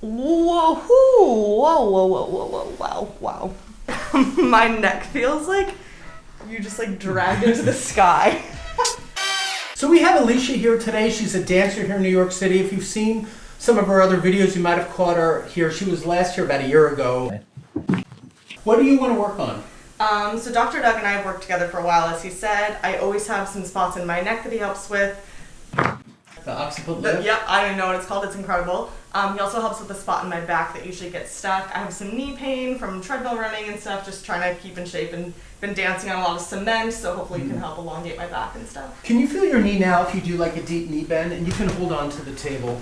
Whoa, whoa, whoa, whoa, whoa, whoa, wow, wow. My neck feels like you just like dragged into the sky. So we have Alisha here today. She's a dancer here in New York City. If you've seen some of her other videos, you might have caught her here. She was last here about a year ago. What do you want to work on? So Dr. Doug and I have worked together for a while, as he said. I always have some spots in my neck that he helps with. The occipital lift? Yep, I don't even know what it's called. It's incredible. He also helps with the spot in my back that usually gets stuck. I have some knee pain from treadmill running and stuff, just trying to keep in shape, and been dancing on a lot of cement, so hopefully you can help elongate my back and stuff. Can you feel your knee now if you do like a deep knee bend? And you can hold on to the table.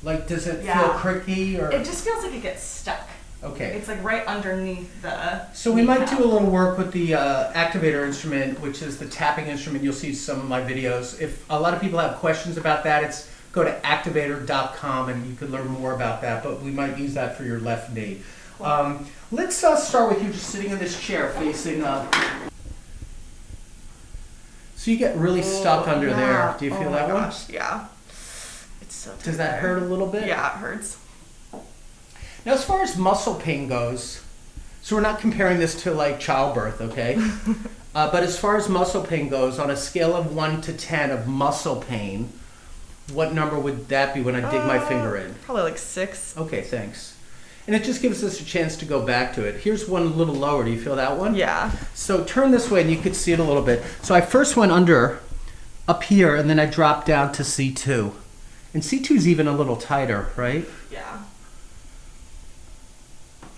Like, does it feel cricky or? It just feels like it gets stuck. Okay. It's like right underneath the So we might do a little work with the activator instrument, which is the tapping instrument. You'll see some of my videos. If a lot of people have questions about that, it's go to activator.com and you can learn more about that, but we might use that for your left knee. Cool. Let's start with you just sitting in this chair facing up. So you get really stuck under there. Do you feel that one? Yeah. It's so Does that hurt a little bit? Yeah, it hurts. Now, as far as muscle pain goes, so we're not comparing this to like childbirth, okay? But as far as muscle pain goes, on a scale of 1 to 10 of muscle pain, what number would that be when I dig my finger in? Probably like 6. Okay, thanks. And it just gives us a chance to go back to it. Here's one a little lower. Do you feel that one? Yeah. So turn this way and you could see it a little bit. So I first went under up here and then I dropped down to C2. And C2 is even a little tighter, right? Yeah.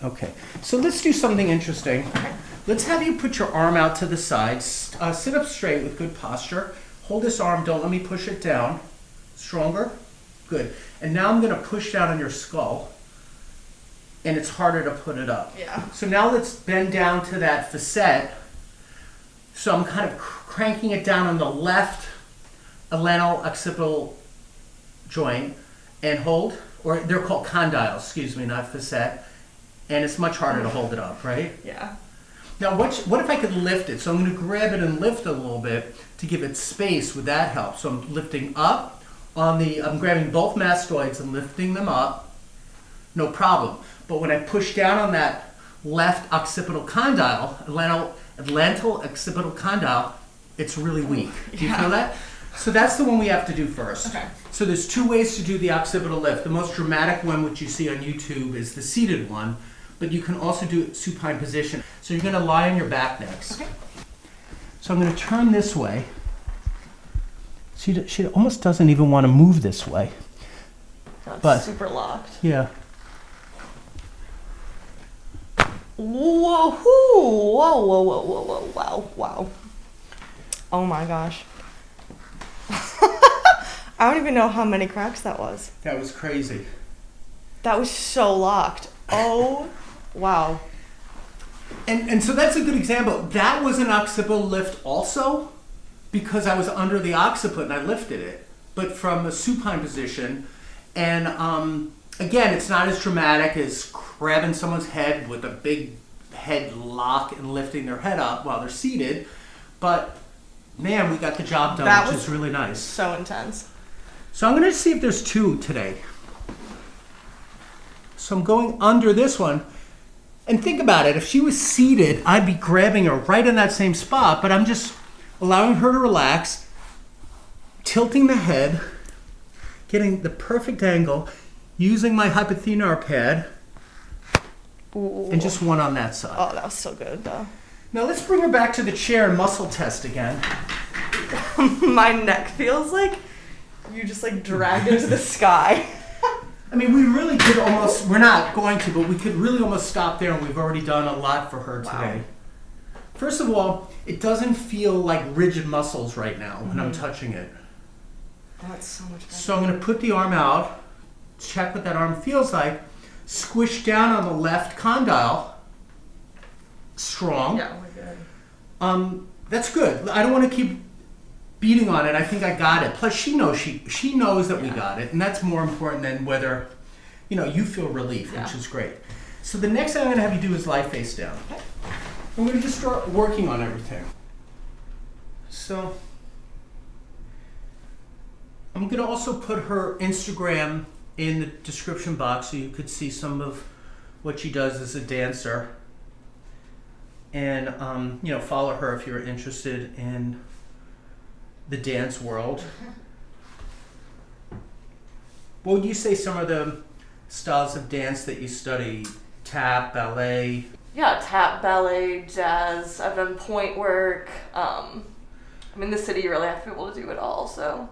Okay, so let's do something interesting. Okay. Let's have you put your arm out to the side, sit up straight with good posture. Hold this arm, don't let me push it down. Stronger, good. And now I'm gonna push down on your skull, and it's harder to put it up. Yeah. So now let's bend down to that facet. So I'm kind of cranking it down on the left atlantal occipital joint, and hold, or they're called condyles, excuse me, not facet. And it's much harder to hold it up, right? Yeah. Now, what if I could lift it? So I'm going to grab it and lift it a little bit to give it space. Would that help? So I'm lifting up I'm grabbing both mastoids and lifting them up. No problem. But when I push down on that left occipital condyle, atlantal occipital condyle, it's really weak. Do you feel that? So that's the one we have to do first. Okay. So there's 2 ways to do the occipital lift. The most dramatic one, which you see on YouTube, is the seated one, but you can also do it supine position. So you're going to lie on your back next. Okay. So I'm going to turn this way. She almost doesn't even want to move this way. That's super locked. Yeah. Whoa, whoa, whoa, whoa, whoa, whoa, wow, wow. Oh my gosh. I don't even know how many cracks that was. That was crazy. That was so locked. Oh, wow. And so that's a good example. That was an occipital lift also because I was under the occiput and I lifted it, but from a supine position. And again, it's not as dramatic as grabbing someone's head with a big head lock and lifting their head up while they're seated. But man, we got the job done, which is really nice. So intense. So I'm going to see if there's 2 today. So I'm going under this one. And think about it. If she was seated, I'd be grabbing her right in that same spot, but I'm just allowing her to relax, tilting the head, getting the perfect angle, using my hypothenar pad, and just one on that side. Oh, that was so good, though. Now let's bring her back to the chair and muscle test again. My neck feels like you just like dragged into the sky. I mean, we really could almost, we're not going to, but we could really almost stop there, and we've already done a lot for her today. First of all, it doesn't feel like rigid muscles right now when I'm touching it. Oh, that's so much better. So I'm going to put the arm out, check what that arm feels like, squish down on the left condyle, strong. Yeah, we're good. That's good. I don't want to keep beating on it. I think I got it. Plus, she knows she knows that we got it, and that's more important than whether, you feel relief, which is great. So the next thing I'm going to have you do is lie face down. Okay. I'm going to just start working on everything. So I'm going to also put her Instagram in the description box so you could see some of what she does as a dancer. And, follow her if you're interested in the dance world. What would you say some of the styles of dance that you study? Tap, ballet? Yeah, tap, ballet, jazz. I've done point work. I'm in the city, you really have to be able to do it all, so.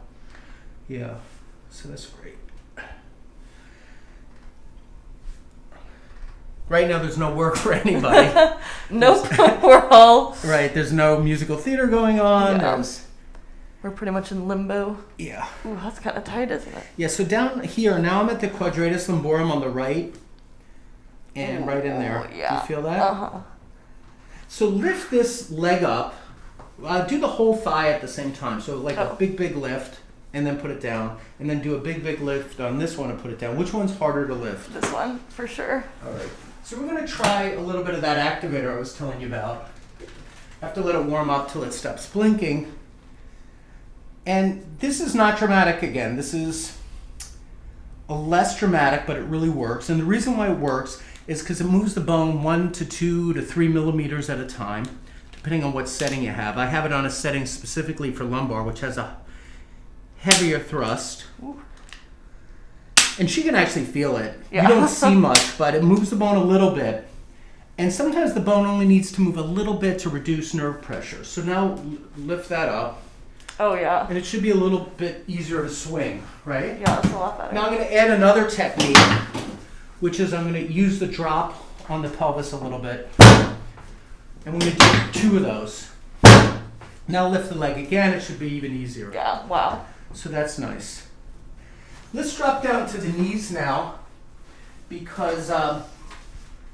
Yeah, so that's great. Right now there's no work for anybody. Nope, we're all. Right, there's no musical theater going on. Yeah. We're pretty much in limbo. Yeah. Ooh, that's kind of tight, isn't it? Yeah, so down here, now I'm at the quadratus lumborum on the right. And right in there. Yeah. Do you feel that? Uh-huh. So lift this leg up. Do the whole thigh at the same time. So like a big lift, and then put it down. And then do a big lift on this one and put it down. Which one's harder to lift? This one, for sure. All right. So we're going to try a little bit of that activator I was telling you about. Have to let it warm up till it stops blinking. And this is not dramatic again. This is a less dramatic, but it really works. And the reason why it works is because it moves the bone 1 to 2 to 3 millimeters at a time, depending on what setting you have. I have it on a setting specifically for lumbar, which has a heavier thrust. Ooh. And she can actually feel it. Yeah. You don't see much, but it moves the bone a little bit. And sometimes the bone only needs to move a little bit to reduce nerve pressure. So now lift that up. Oh, yeah. And it should be a little bit easier to swing, right? Yeah, that's a lot better. Now I'm going to add another technique, which is I'm going to use the drop on the pelvis a little bit. And we're going to do 2 of those. Now lift the leg again. It should be even easier. Yeah, wow. So that's nice. Let's drop down to the knees now, because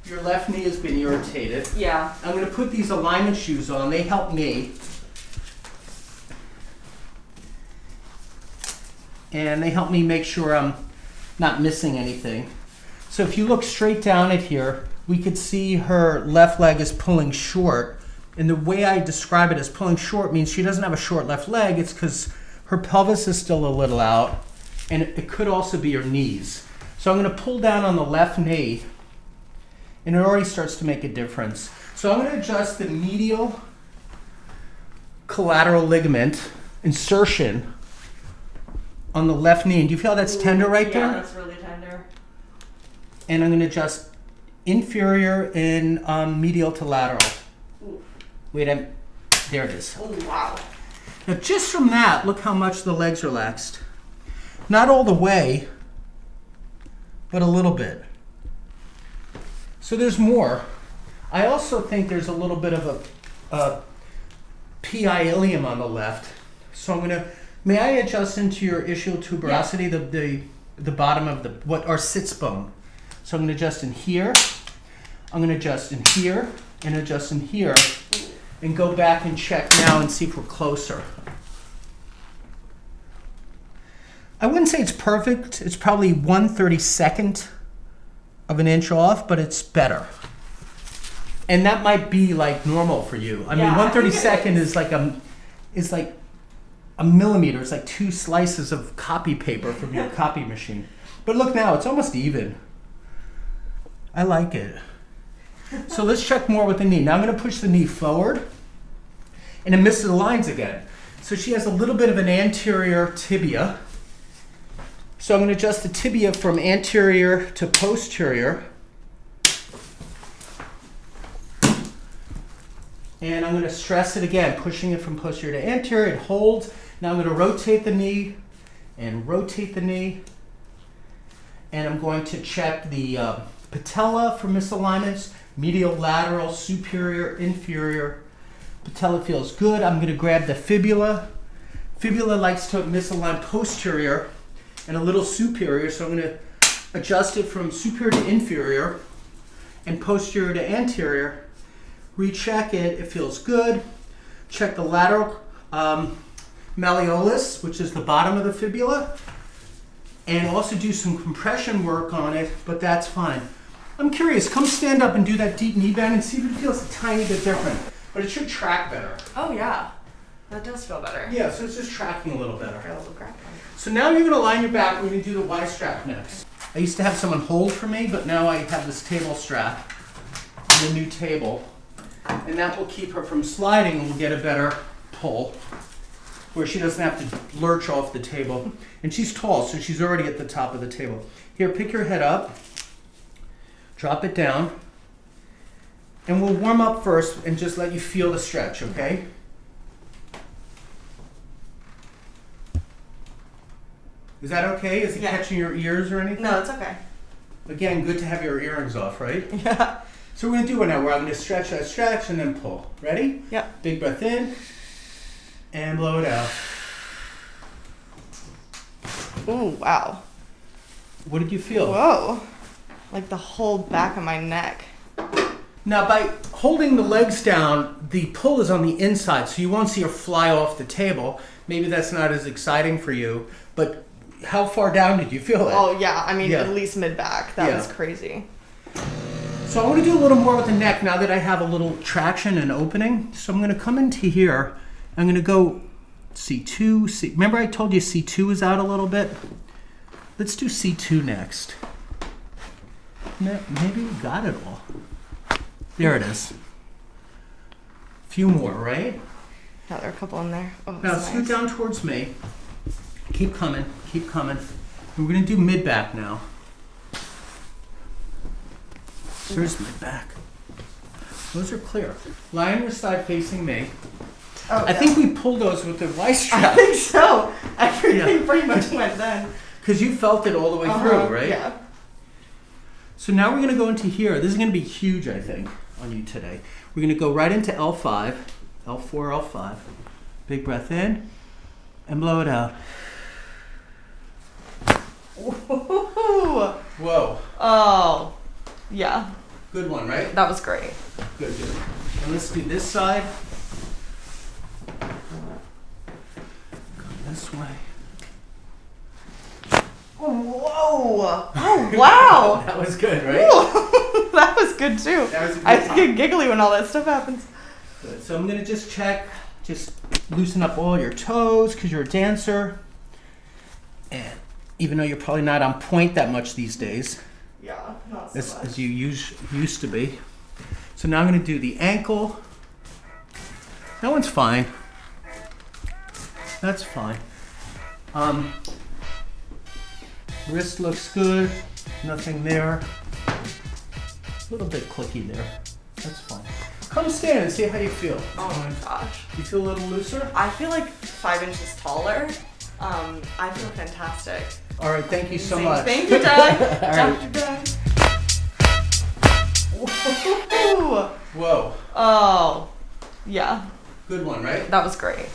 your left knee has been irritated. Yeah. I'm going to put these alignment shoes on. They help me. And they help me make sure I'm not missing anything. So if you look straight down at here, we could see her left leg is pulling short. And the way I describe it as pulling short means she doesn't have a short left leg. It's because her pelvis is still a little out. And it could also be her knees. So I'm going to pull down on the left knee. And it already starts to make a difference. So I'm going to adjust the medial collateral ligament insertion on the left knee. And do you feel that's tender right there? Yeah, that's really tender. And I'm going to adjust inferior and medial to lateral. Ooh. Wait, there it is. Oh, wow. Now just from that, look how much the legs relaxed. Not all the way, but a little bit. So there's more. I also think there's a little bit of a PI ilium on the left. So I'm going to, may I adjust into your ischial tuberosity, the bottom of what our sits bone. So I'm going to adjust in here. I'm going to adjust in here and adjust in here and go back and check now and see if we're closer. I wouldn't say it's perfect. It's probably 1/32 of an inch off, but it's better. And that might be like normal for you. I mean, 1/32 is like a millimeter. It's like 2 slices of copy paper from your copy machine. But look now, it's almost even. I like it. So let's check more with the knee. Now I'm going to push the knee forward, and it misses the lines again. So she has a little bit of an anterior tibia. So I'm going to adjust the tibia from anterior to posterior. And I'm going to stress it again, pushing it from posterior to anterior. It holds. Now I'm going to rotate the knee and rotate the knee. And I'm going to check the patella for misalignments, medial, lateral, superior, inferior. Patella feels good. I'm going to grab the fibula. Fibula likes to misalign posterior and a little superior, so I'm going to adjust it from superior to inferior and posterior to anterior. Recheck it, it feels good. Check the lateral malleolus, which is the bottom of the fibula, and also do some compression work on it, but that's fine. I'm curious, come stand up and do that deep knee bend and see if it feels a tiny bit different, but it should track better. Oh, yeah. That does feel better. Yeah, so it's just tracking a little better. So now you're gonna line your back. We're gonna do the Y strap next. I used to have someone hold for me, but now I have this table strap, the new table, and that will keep her from sliding and we'll get a better pull where she doesn't have to lurch off the table. And she's tall, so she's already at the top of the table. Here, pick your head up, drop it down, and we'll warm up first and just let you feel the stretch, okay? Is that okay? Is it catching your ears or anything? No, it's okay. Again, good to have your earrings off, right? Yeah. So we're going to do it now where I'm going to stretch that stretch and then pull. Ready? Yep. Big breath in and blow it out. Ooh, wow. What did you feel? Whoa. Like the whole back of my neck. Now, by holding the legs down, the pull is on the inside, so you won't see her fly off the table. Maybe that's not as exciting for you, but how far down did you feel it? Oh, yeah. I mean, at least mid-back. That was crazy. So I want to do a little more with the neck now that I have a little traction and opening. So I'm going to come into here. I'm going to go C2. Remember I told you C2 is out a little bit? Let's do C2 next. Maybe we got it all. There it is. A few more, right? Yeah, there are a couple in there. Oh, Now scoot down towards me. Keep coming, keep coming. And we're going to do mid-back now. Here's mid-back. Those are clear. Lie on your side facing me. Oh, I think we pulled those with the Y strap. I think so. Everything pretty much went then. Because you felt it all the way through, right? Yeah. So now we're going to go into here. This is going to be huge, I think, on you today. We're going to go right into L5, L4, L5. Big breath in and blow it out. Whoa. Whoa. Oh, yeah. Good one, right? That was great. Good, good. And let's do this side. Go this way. Whoa. Oh, wow. That was good, right? Ooh, that was good too. That was a good I time. get giggly when all that stuff happens. Good. So I'm going to just check, just loosen up all your toes because you're a dancer. And even though you're probably not on point that much these days, Yeah, not so much. as you used to be. So now I'm going to do the ankle. That one's fine. That's fine. Wrist looks good. Nothing there. A little bit clicky there. That's fine. Come stand and see how you feel. Oh my gosh. You feel a little looser? I feel like 5 inches taller. I feel fantastic. All right, thank you so much. Thank you, Doug. All right. Dr. Doug. Whoa. Whoa. Oh, yeah. Good one, right? That was great.